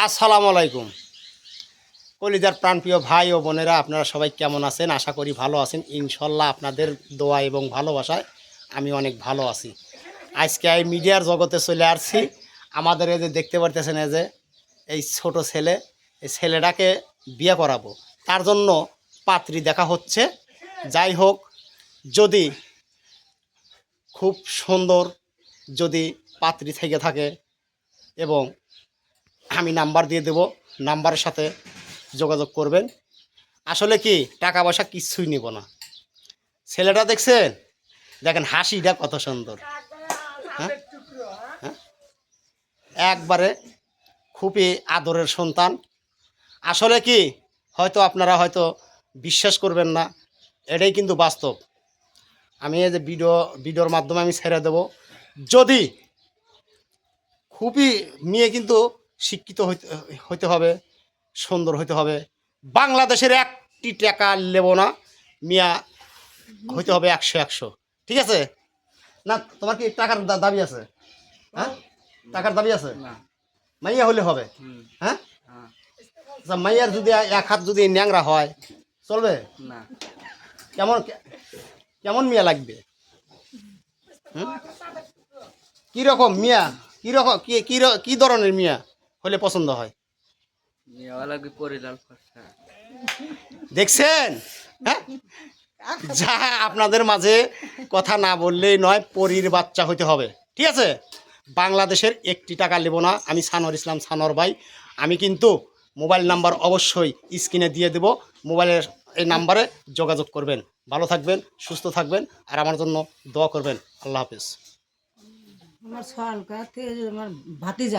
আসসালামু আলাইকুম। কলিজার প্রাণপ্রিয় ভাই ও বোনেরা, আপনারা সবাই কেমন আছেন? আশা করি ভালো আছেন। ইনশাল্লাহ আপনাদের দোয়া এবং ভালোবাসায় আমি অনেক ভালো আছি। আজকে এই মিডিয়ার জগতে চলে আসছি। আমাদের এই যে দেখতে পারতেছেন, এই যে এই ছোট ছেলে, এই ছেলেটাকে বিয়ে করাবো, তার জন্য পাত্রী দেখা হচ্ছে। যাই হোক, যদি খুব সুন্দর যদি পাত্রী থেকে থাকে এবং আমি নাম্বার দিয়ে দেব, নাম্বারের সাথে যোগাযোগ করবেন। আসলে কি টাকা পয়সা কিচ্ছুই নিব না। ছেলেটা দেখছেন, দেখেন হাসিটা কত সুন্দর। হ্যাঁ হ্যাঁ, একবারে খুবই আদরের সন্তান। আসলে কি হয়তো আপনারা হয়তো বিশ্বাস করবেন না, এটাই কিন্তু বাস্তব। আমি এই যে ভিডিওর মাধ্যমে আমি ছেড়ে দেব। যদি খুবই মেয়ে কিন্তু শিক্ষিত হইতে হবে, সুন্দর হইতে হবে। বাংলাদেশের একটি টাকা নেব না, মিয়া হইতে হবে 100-100। ঠিক আছে না? তোমার কি টাকার দাবি আছে? হ্যাঁ, টাকার দাবি আছে? মাইয়া হলে হবে। হ্যাঁ, আচ্ছা, মাইয়ার যদি এক হাত যদি ন্যাংরা হয় চলবে না? কেমন কেমন মিয়া লাগবে? কীরকম মিয়া, কীরকম কি ধরনের মিয়া হলে পছন্দ হয়? দেখছেন? হ্যাঁ, যা আপনাদের মাঝে কথা না বললেই নয়, পরীর বাচ্চা হইতে হবে। ঠিক আছে? বাংলাদেশের একটি টাকা নেব না। আমি সানোয়ার ইসলাম, সানোয়ার ভাই। আমি কিন্তু মোবাইল নাম্বার অবশ্যই স্ক্রিনে দিয়ে দেব। মোবাইলের এই নাম্বারে যোগাযোগ করবেন। ভালো থাকবেন, সুস্থ থাকবেন, আর আমার জন্য দোয়া করবেন। আল্লাহ হাফেজ। আমার সরকার থেকে আমার ভাতিজা